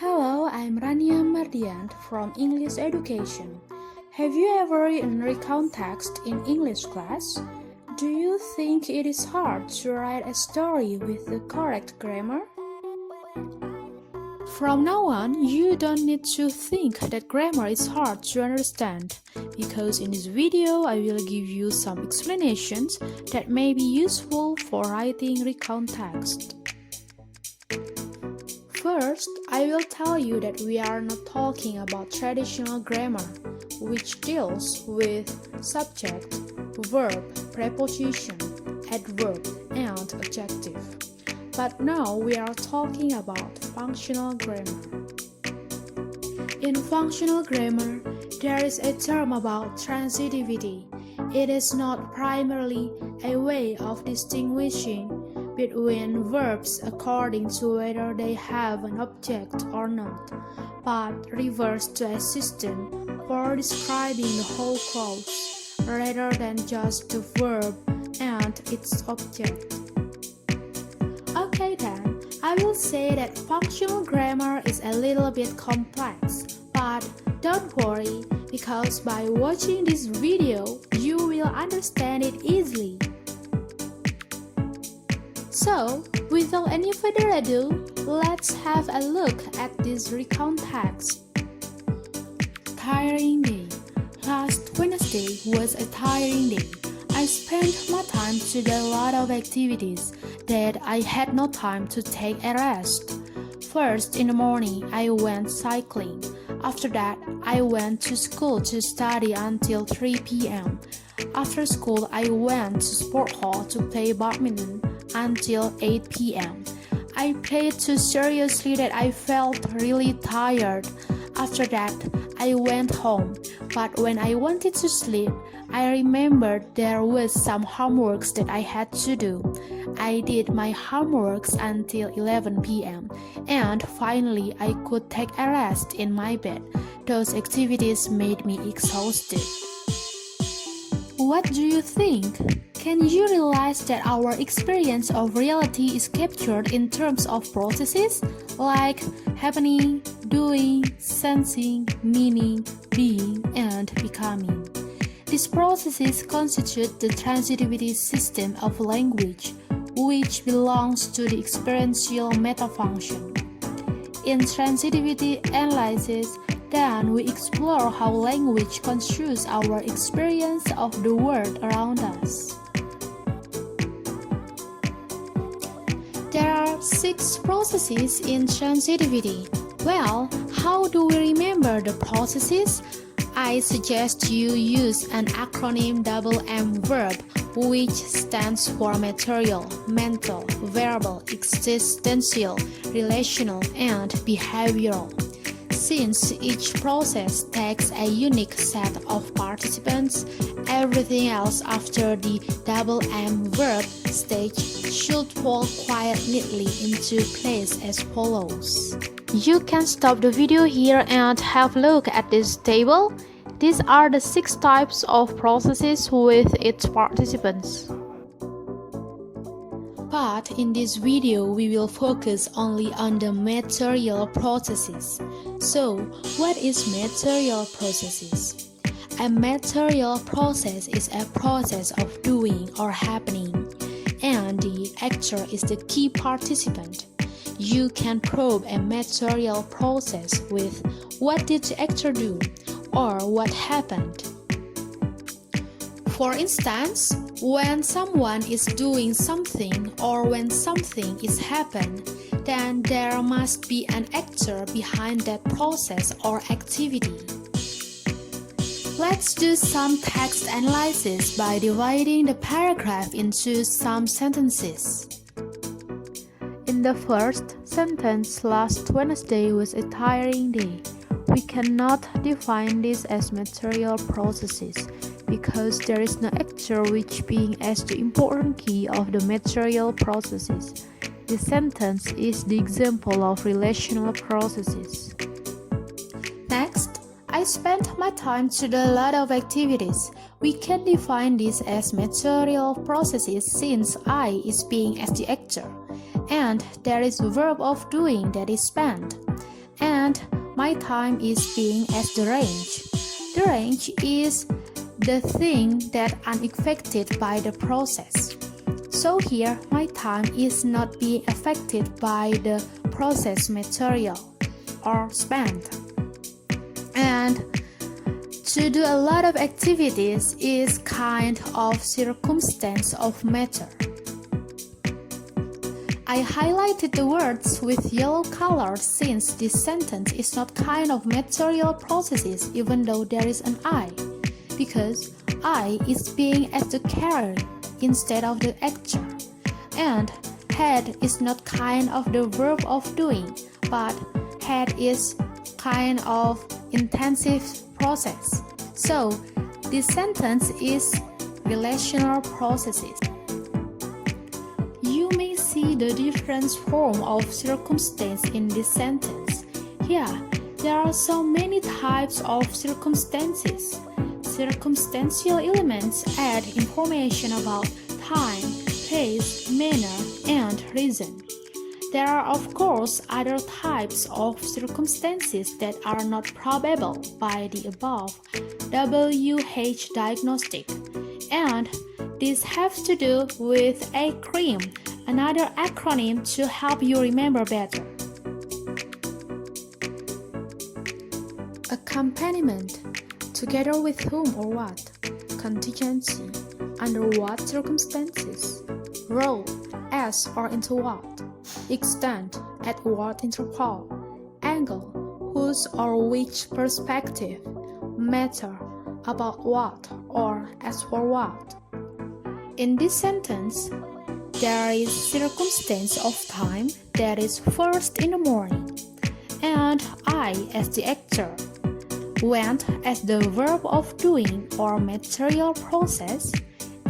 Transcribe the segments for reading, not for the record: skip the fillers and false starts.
Hello, I'm Raniah Mardiant from English Education. Have you ever written recount text in English class? Do you think it is hard to write a story with the correct grammar? From now on, you don't need to think that grammar is hard to understand, because in this video I will give you some explanations that may be useful for writing recount text. First, I will tell you that we are not talking about traditional grammar, which deals with subject, verb, preposition, adverb, and adjective. But now we are talking about functional grammar. In functional grammar, there is a term about transitivity. It is not primarily a way of distinguishing between verbs according to whether they have an object or not, but refers to a system for describing the whole clause rather than just the verb and its object. Okay then, I will say that functional grammar is a little bit complex, but don't worry, because by watching this video, you will understand it easily. So, without any further ado, let's have a look at this recount text. Tiring day. Last Wednesday was a tiring day. I spent my time to do a lot of activities that I had no time to take a rest. First, in the morning, I went cycling. After that, I went to school to study until 3 p.m. After school, I went to sport hall to play badminton until 8 p.m. I played too seriously that I felt really tired. After that, I went home, but when I wanted to sleep, I remembered there was some homeworks that I had to do. I did my homeworks until 11 p.m. and finally I could take a rest in my bed. Those activities made me exhausted. What do you think? Can you realize that our experience of reality is captured in terms of processes like happening, doing, sensing, meaning, being, and becoming? These processes constitute the transitivity system of language, which belongs to the experiential metafunction. In transitivity analysis, then we explore how language construes our experience of the world around us. There are 6 processes in transitivity. Well, how do we remember the processes? I suggest you use an acronym M verb, which stands for material, mental, verbal, existential, relational, and behavioral. Since each process takes a unique set of participants, everything else after the M verb stage should fall quite neatly into place as follows. You can stop the video here and have a look at this table. These are the 6 types of processes with its participants. But in this video, we will focus only on the material processes. So, what is material processes? A material process is a process of doing or happening, and the actor is the key participant. You can probe a material process with what did the actor do or what happened. For instance, when someone is doing something or when something is happened, then there must be an actor behind that process or activity. Let's do some text analysis by dividing the paragraph into some sentences. In the first sentence, last Wednesday was a tiring day. We cannot define this as material processes because there is no actor which being as the important key of the material processes. This sentence is the example of relational processes. Next, I spent my time to do a lot of activities. We can define this as material processes since I is being as the actor, and there is verb of doing that is spent. and my time is being as the range. The range is the thing that unaffected by the process. So here, my time is not being affected by the process material or spent. And to do a lot of activities is kind of circumstance of matter. I highlighted the words with yellow color since this sentence is not kind of material processes even though there is an I, because I is being as the carrier instead of the actor, and had is not kind of the verb of doing, but had is kind of intensive process. So this sentence is relational processes. You may see the different form of circumstance in this sentence. Here, there are so many types of circumstances. Circumstantial elements add information about time, place, manner, and reason. There are of course other types of circumstances that are not probable by the above WH diagnostic, and this has to do with ACREAM, another acronym to help you remember better. Accompaniment, together with whom or what. Contingency, under what circumstances. Role, as or into what. Extent, at what interval. Angle, whose or which perspective. Matter, about what or as for what. In this sentence, there is circumstance of time that is first in the morning, and I as the actor, went as the verb of doing or material process,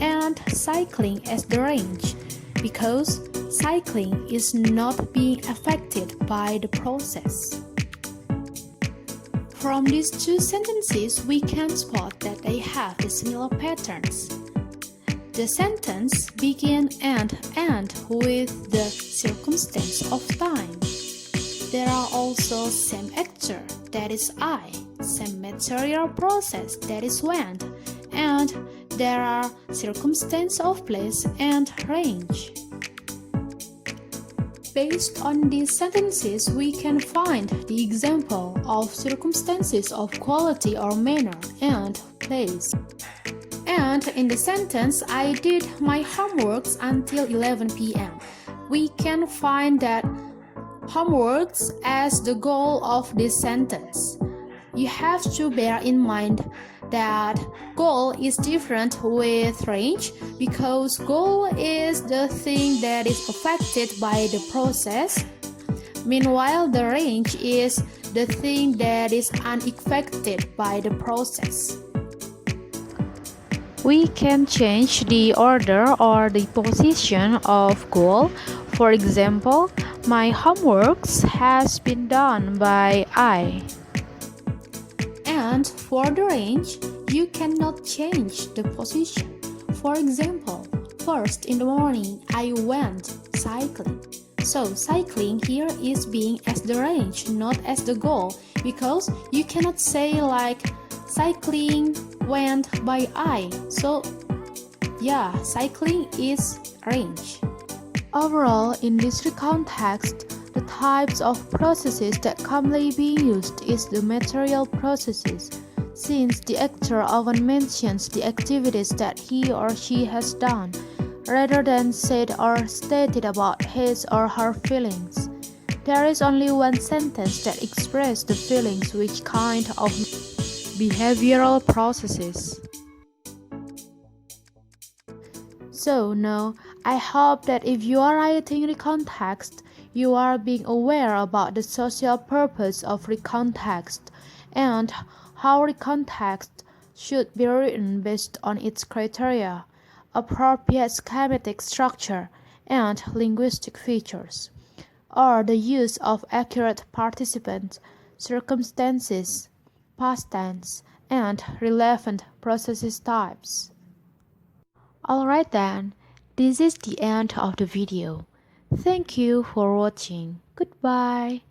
and cycling as the range, because cycling is not being affected by the process. From these two sentences, we can spot that they have the similar patterns. The sentence begin and end with the circumstance of time. There are also same actor, that is I, same material process, that is went, and there are circumstance of place and range. Based on these sentences, we can find the example of circumstances of quality or manner and place. And in the sentence, I did my homeworks until 11 p.m. We can find that homeworks as the goal of this sentence. You have to bear in mind that goal is different with range, because goal is the thing that is affected by the process. Meanwhile, the range is the thing that is unaffected by the process. We can change the order or the position of goal. For example, my homeworks has been done by I. And for the range, you cannot change the position. For example, first in the morning, I went cycling. So cycling here is being as the range, not as the goal, because you cannot say like cycling went by I. So yeah, cycling is range. Overall, in this recount text, the types of processes that commonly being used is the material processes, since the actor often mentions the activities that he or she has done, rather than said or stated about his or her feelings. There is only one sentence that expresses the feelings, which kind of behavioral processes. So now, I hope that if you are writing recount text, you are being aware about the social purpose of recount text and how recount text should be written based on its criteria, appropriate schematic structure, and linguistic features, or the use of accurate participants, circumstances, past tense, and relevant processes types. Alright then, this is the end of the video. Thank you for watching. Goodbye.